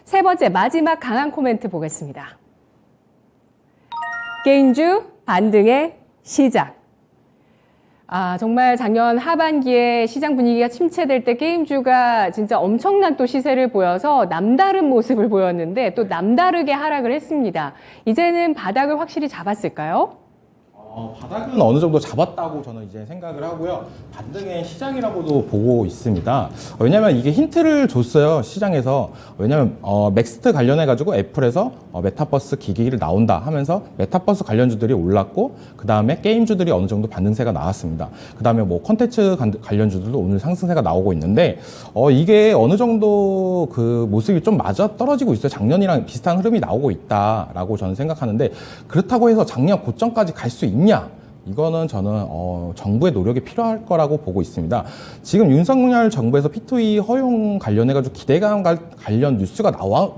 세 번째, 마지막 강한 코멘트 보겠습니다. 게임주 반등의 시작. 정말 작년 하반기에 시장 분위기가 침체될 때 게임주가 진짜 엄청난 또 시세를 보여서 남다른 모습을 보였는데 또 남다르게 하락을 했습니다. 이제는 바닥을 확실히 잡았을까요? 바닥은 어느 정도 잡았다고 저는 이제 생각을 하고요. 반등의 시작이라고도 보고 있습니다. 왜냐면 이게 힌트를 줬어요, 시장에서. 왜냐면 맥스트 관련해가지고 애플에서 메타버스 기기를 나온다 하면서 메타버스 관련주들이 올랐고, 그 다음에 게임주들이 어느 정도 반등세가 나왔습니다. 그 다음에 뭐 콘텐츠 관련주들도 오늘 상승세가 나오고 있는데, 이게 어느 정도 그 모습이 좀 맞아 떨어지고 있어요. 작년이랑 비슷한 흐름이 나오고 있다라고 저는 생각하는데, 그렇다고 해서 작년 고점까지 갈 수 있냐? 이거는 저는 정부의 노력이 필요할 거라고 보고 있습니다. 지금 윤석열 정부에서 P2E 허용 관련해가지고 기대감 관련 뉴스가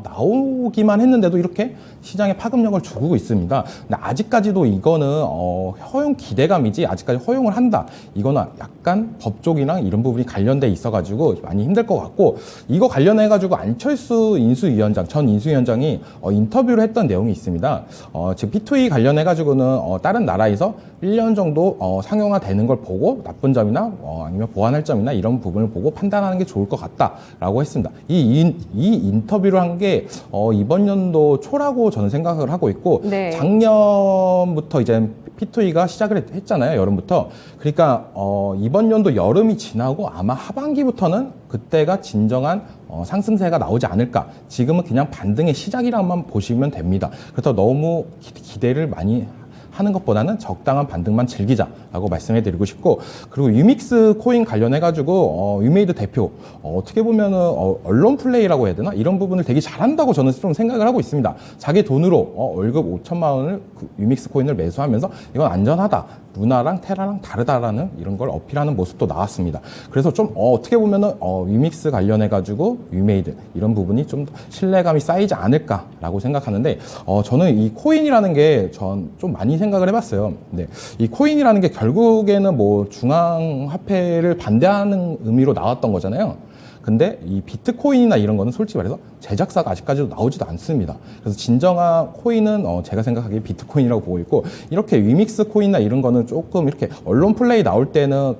나오기만 했는데도 이렇게 시장에 파급력을 주고 있습니다. 근데 아직까지도 이거는 허용 기대감이지 아직까지 허용을 한다. 이거는 약간 법적이랑 이런 부분이 관련돼 있어가지고 많이 힘들 것 같고, 이거 관련해가지고 안철수 전 인수위원장이 인터뷰를 했던 내용이 있습니다. 지금 P2E 관련해가지고는 다른 나라에서 1년 정도 상용화 되는 걸 보고 나쁜 점이나 아니면 보완할 점이나 이런 부분을 보고 판단하는 게 좋을 것 같다라고 했습니다. 이 인터뷰를 한 게 이번 연도 초라고 저는 생각을 하고 있고, 네. 작년부터 이제 P2E가 시작을 했잖아요, 여름부터. 그러니까 이번 연도 여름이 지나고 아마 하반기부터는 그때가 진정한 상승세가 나오지 않을까. 지금은 그냥 반등의 시작이라만 보시면 됩니다. 그래서 너무 기대를 많이 하는 것보다는 적당한 반등만 즐기자라고 말씀해 드리고 싶고, 그리고 유믹스 코인 관련해가지고 위메이드 대표 어떻게 보면은 언론 플레이라고 해야 되나, 이런 부분을 되게 잘한다고 저는 좀 생각을 하고 있습니다. 자기 돈으로 월급 5천만 원을 유믹스 코인을 매수하면서 이건 안전하다, 루나랑 테라랑 다르다라는 이런 걸 어필하는 모습도 나왔습니다. 그래서 좀 어떻게 보면은 위믹스 관련해가지고 위메이드 이런 부분이 좀 신뢰감이 쌓이지 않을까라고 생각하는데, 저는 이 코인이라는 게 전 좀 많이 생각을 해봤어요. 근데 이 코인이라는 게 결국에는 뭐 중앙화폐를 반대하는 의미로 나왔던 거잖아요. 근데 이 비트코인이나 이런 거는 솔직히 말해서 제작사가 아직까지도 나오지도 않습니다. 그래서 진정한 코인은 제가 생각하기에 비트코인이라고 보고 있고, 이렇게 위믹스 코인이나 이런 거는 조금 이렇게 언론 플레이 나올 때는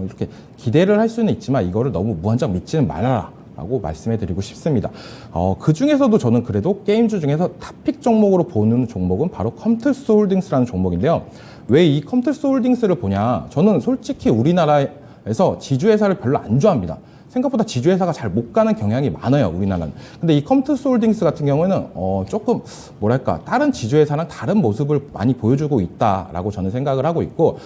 이렇게 기대를 할 수는 있지만 이거를 너무 무한정 믿지는 말아라 라고 말씀해 드리고 싶습니다. 그 중에서도 저는 그래도 게임주 중에서 탑픽 종목으로 보는 종목은 바로 컴투스 홀딩스라는 종목인데요. 왜 이 컴투스 홀딩스를 보냐? 저는 솔직히 우리나라에서 지주회사를 별로 안 좋아합니다. 생각보다 지주회사가 잘 못 가는 경향이 많아요, 우리나라는. 근데 이 컴투스 홀딩스 같은 경우에는 조금 뭐랄까, 다른 지주회사랑 다른 모습을 많이 보여주고 있다라고 저는 생각을 하고 있고,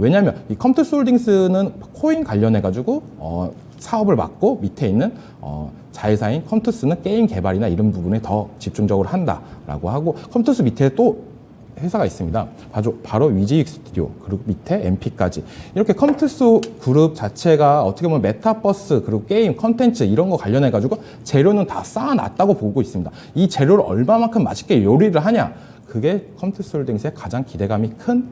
왜냐하면 이 컴투스 홀딩스는 코인 관련해가지고 사업을 맡고, 밑에 있는 자회사인 컴투스는 게임 개발이나 이런 부분에 더 집중적으로 한다라고 하고, 컴투스 밑에 또 회사가 있습니다. 바로 위지익 스튜디오, 그리고 밑에 MP까지. 이렇게 컴투스 그룹 자체가 어떻게 보면 메타버스, 그리고 게임, 컨텐츠 이런 거 관련해가지고 재료는 다 쌓아놨다고 보고 있습니다. 이 재료를 얼마만큼 맛있게 요리를 하냐, 그게 컴투스 홀딩스의 가장 기대감이 큰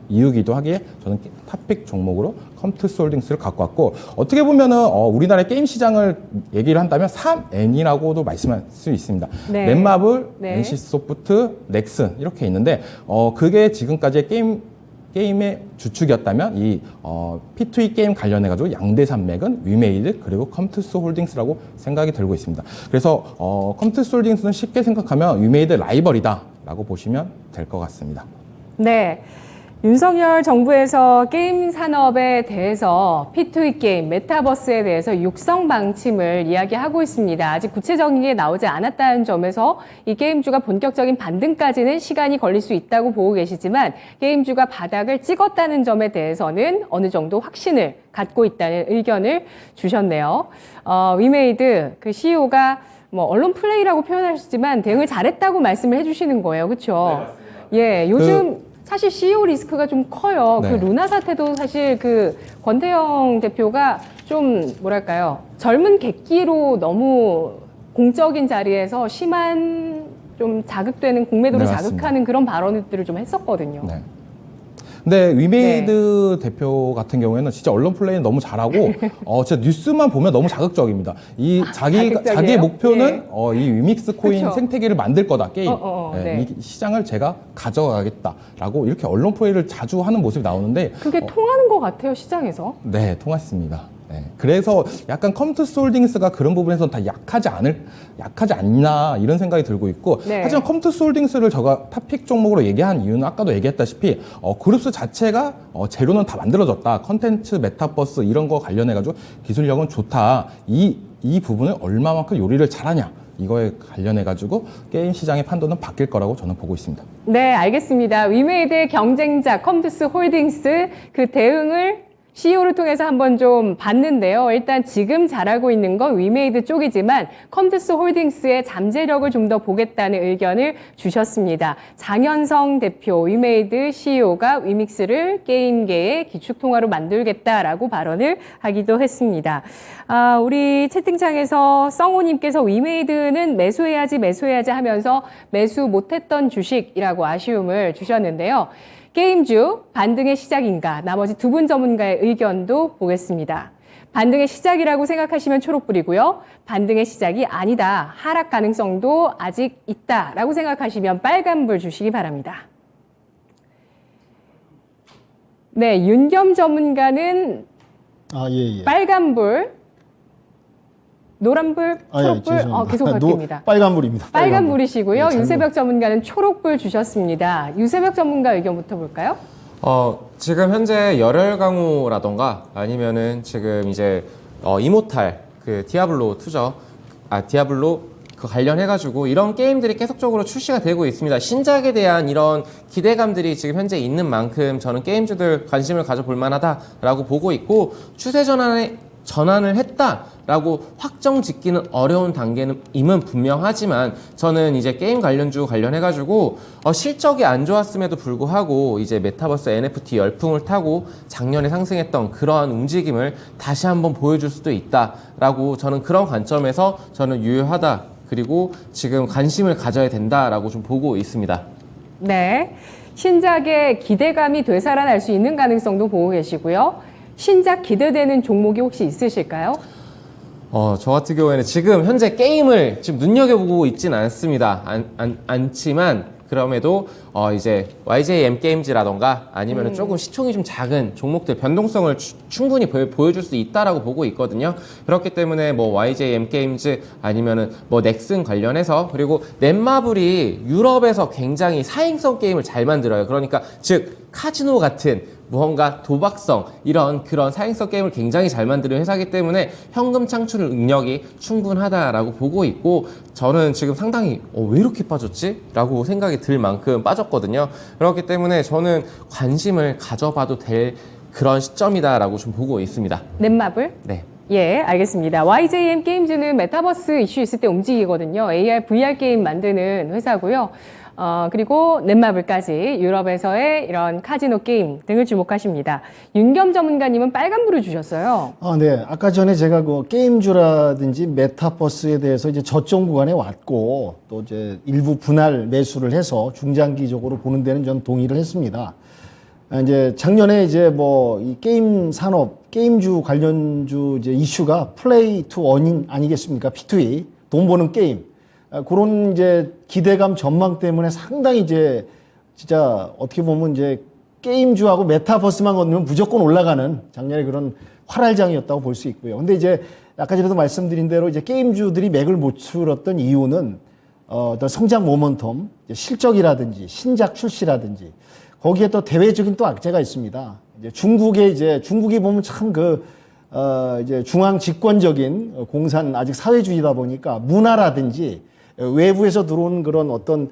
이유기도 하기에 저는 탑픽 종목으로 컴투스 홀딩스를 갖고 왔고, 어떻게 보면은 우리나라의 게임 시장을 얘기를 한다면 3N이라고도 말씀할 수 있습니다. 네. 넷마블, 네. NC소프트, 넥슨 이렇게 있는데, 그게 지금까지의 게임의 주축이었다면 이 P2E 게임 관련해가지고 양대 산맥은 위메이드 그리고 컴투스 홀딩스라고 생각이 들고 있습니다. 그래서 컴투스 홀딩스는 쉽게 생각하면 위메이드 라이벌이다 라고 보시면 될 것 같습니다. 네. 윤석열 정부에서 게임 산업에 대해서 P2E 게임, 메타버스에 대해서 육성 방침을 이야기하고 있습니다. 아직 구체적인 게 나오지 않았다는 점에서 이 게임주가 본격적인 반등까지는 시간이 걸릴 수 있다고 보고 계시지만, 게임주가 바닥을 찍었다는 점에 대해서는 어느 정도 확신을 갖고 있다는 의견을 주셨네요. 위메이드 그 CEO가 뭐 언론 플레이라고 표현하시지만 대응을 잘했다고 말씀을 해주시는 거예요, 그렇죠? 네, 예, 요즘 사실 CEO 리스크가 좀 커요. 네. 그 루나 사태도 사실 그 권태영 대표가 좀 뭐랄까요, 젊은 객기로 너무 공적인 자리에서 심한 좀 자극되는 공매도를 네, 맞습니다. 자극하는 그런 발언들을 좀 했었거든요. 네. 근데 위메이드 대표 같은 경우에는 진짜 언론 플레이는 너무 잘하고 진짜 뉴스만 보면 너무 자극적입니다. 자기의 목표는 이 위믹스 코인 그쵸. 생태계를 만들 거다 게임. 네. 이 시장을 제가 가져가겠다라고 이렇게 언론 플레이를 자주 하는 모습이 나오는데 그게 통하는 것 같아요, 시장에서. 네, 통했습니다. 네. 그래서 약간 컴투스 홀딩스가 그런 부분에서는 다 약하지 않나 이런 생각이 들고 있고 네. 하지만 컴투스 홀딩스를 제가 탑픽 종목으로 얘기한 이유는 아까도 얘기했다시피 그룹스 자체가 재료는 다 만들어졌다. 컨텐츠, 메타버스 이런 거 관련해가지고 기술력은 좋다. 이 부분을 얼마만큼 요리를 잘하냐. 이거에 관련해가지고 게임 시장의 판도는 바뀔 거라고 저는 보고 있습니다. 네, 알겠습니다. 위메이드의 경쟁자 컴투스 홀딩스 그 대응을 CEO를 통해서 한번 좀 봤는데요. 일단 지금 잘하고 있는 건 위메이드 쪽이지만 컴투스 홀딩스의 잠재력을 좀 더 보겠다는 의견을 주셨습니다. 장현성 대표 위메이드 CEO가 위믹스를 게임계의 기축통화로 만들겠다라고 발언을 하기도 했습니다. 우리 채팅창에서 성호님께서 위메이드는 매수해야지 하면서 매수 못했던 주식이라고 아쉬움을 주셨는데요. 게임주 반등의 시작인가? 나머지 두 분 전문가의 의견도 보겠습니다. 반등의 시작이라고 생각하시면 초록불이고요. 반등의 시작이 아니다. 하락 가능성도 아직 있다라고 생각하시면 빨간불 주시기 바랍니다. 네, 윤겸 전문가는 예. 빨간불, 노란불, 초록불, 계속 바뀝니다. 빨간불입니다. 빨간불이시고요. 네, 유세벽 전문가는 초록불 주셨습니다. 유세벽 전문가 의견부터 볼까요? 지금 현재 열혈 강우라던가 아니면은 지금 이제 이모탈 그 디아블로 투죠. 디아블로 그 관련해가지고 이런 게임들이 계속적으로 출시가 되고 있습니다. 신작에 대한 이런 기대감들이 지금 현재 있는 만큼 저는 게임주들 관심을 가져볼 만하다라고 보고 있고 추세 전환을 했다라고 확정 짓기는 어려운 단계임은 분명하지만 저는 이제 게임 관련주 관련해가지고 실적이 안 좋았음에도 불구하고 이제 메타버스 NFT 열풍을 타고 작년에 상승했던 그러한 움직임을 다시 한번 보여줄 수도 있다라고 저는 그런 관점에서 저는 유효하다 그리고 지금 관심을 가져야 된다라고 좀 보고 있습니다. 네, 신작의 기대감이 되살아날 수 있는 가능성도 보고 계시고요. 신작 기대되는 종목이 혹시 있으실까요? 저 같은 경우에는 지금 현재 게임을 지금 눈여겨보고 있진 않습니다. 않지만 그럼에도 이제 YJM 게임즈라던가 아니면 조금 시총이 좀 작은 종목들 변동성을 충분히 보여줄 수 있다라고 보고 있거든요. 그렇기 때문에 뭐 YJM 게임즈 아니면은 뭐 넥슨 관련해서 그리고 넷마블이 유럽에서 굉장히 사행성 게임을 잘 만들어요. 그러니까 즉 카지노 같은 무언가 도박성 이런 그런 사행성 게임을 굉장히 잘 만드는 회사이기 때문에 현금 창출 능력이 충분하다라고 보고 있고 저는 지금 상당히 왜 이렇게 빠졌지? 라고 생각이 들 만큼 빠졌거든요. 그렇기 때문에 저는 관심을 가져봐도 될 그런 시점이다라고 좀 보고 있습니다. 넷마블? 네. 예, 알겠습니다. YJM 게임즈는 메타버스 이슈 있을 때 움직이거든요. AR, VR 게임 만드는 회사고요. 그리고 넷마블까지 유럽에서의 이런 카지노 게임 등을 주목하십니다. 윤겸 전문가님은 빨간불을 주셨어요. 네. 아까 전에 제가 그 게임주라든지 메타버스에 대해서 이제 저점 구간에 왔고 또 이제 일부 분할 매수를 해서 중장기적으로 보는 데는 전 동의를 했습니다. 이제 작년에 이제 뭐 이 게임 산업, 게임주 관련주 이제 이슈가 플레이 투 어닝 아니겠습니까? P2E, 돈 버는 게임. 그런 이제 기대감 전망 때문에 상당히 이제 진짜 어떻게 보면 이제 게임주하고 메타버스만 건너면 무조건 올라가는 작년에 그런 활활장이었다고 볼 수 있고요. 근데 이제 아까 전에도 말씀드린 대로 이제 게임주들이 맥을 못 풀었던 이유는 어떤 성장 모멘텀, 실적이라든지 신작 출시라든지 거기에 또 대외적인 또 악재가 있습니다. 이제 중국이 보면 참 이제 중앙 집권적인 공산 아직 사회주의다 보니까 문화라든지 외부에서 들어온 그런 어떤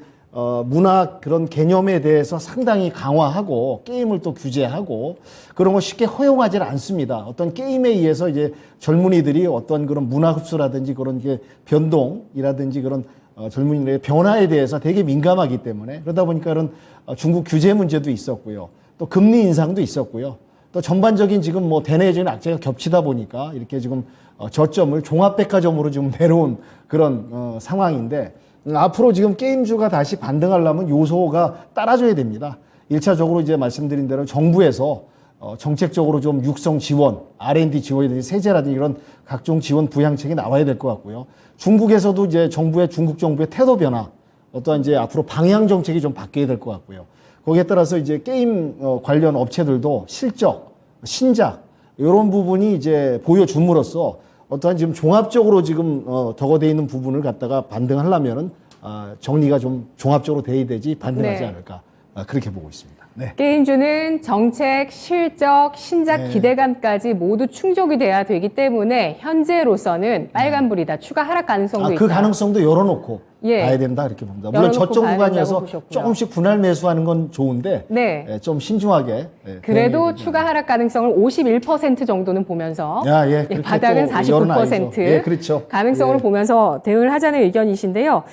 문화 그런 개념에 대해서 상당히 강화하고 게임을 또 규제하고 그런 거 쉽게 허용하지 않습니다. 어떤 게임에 의해서 이제 젊은이들이 어떤 그런 문화 흡수라든지 그런 게 변동이라든지 그런 젊은이들의 변화에 대해서 되게 민감하기 때문에 그러다 보니까 그런 중국 규제 문제도 있었고요. 또 금리 인상도 있었고요. 또 전반적인 지금 뭐 대내적인 악재가 겹치다 보니까 이렇게 지금 저점을 종합백화점으로 지금 내려온 그런 상황인데 앞으로 지금 게임주가 다시 반등하려면 요소가 따라줘야 됩니다. 일차적으로 이제 말씀드린 대로 정부에서 정책적으로 좀 육성 지원, R&D 지원이라든지 세제라든지 이런 각종 지원 부양책이 나와야 될 것 같고요. 중국에서도 이제 중국 정부의 태도 변화, 어떠한 이제 앞으로 방향 정책이 좀 바뀌어야 될 것 같고요. 거기에 따라서 이제 게임 관련 업체들도 실적, 신작 이런 부분이 이제 보여줌으로써 어떠한 지금 종합적으로 지금 적어져 있는 부분을 갖다가 반등하려면은 정리가 좀 종합적으로 돼야 되지 반등하지 네. 않을까 그렇게 보고 있습니다. 네. 게임주는 정책, 실적, 신작 기대감까지 모두 충족이 돼야 되기 때문에 현재로서는 빨간불이다. 추가 하락 가능성도 있다. 그 가능성도 열어놓고 예. 봐야 된다 이렇게 봅니다. 물론 열어놓고 저점 봐야 구간이어서 된다고 보셨고요. 조금씩 분할 매수하는 건 좋은데 네. 좀 신중하게. 그래도 대응해야 추가 하락 가능성을 51% 정도는 보면서 그렇게 바닥은 또 49% 예, 그렇죠. 가능성으로 예. 보면서 대응을 하자는 의견이신데요.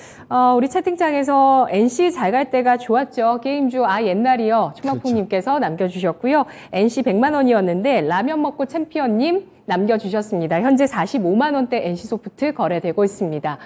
우리 채팅창에서 NC 잘 갈 때가 좋았죠. 게임주 옛날이요. 초막풍님께서 남겨주셨고요. NC 100만 원이었는데 라면 먹고 챔피언님 남겨주셨습니다. 현재 45만 원대 NC소프트 거래되고 있습니다.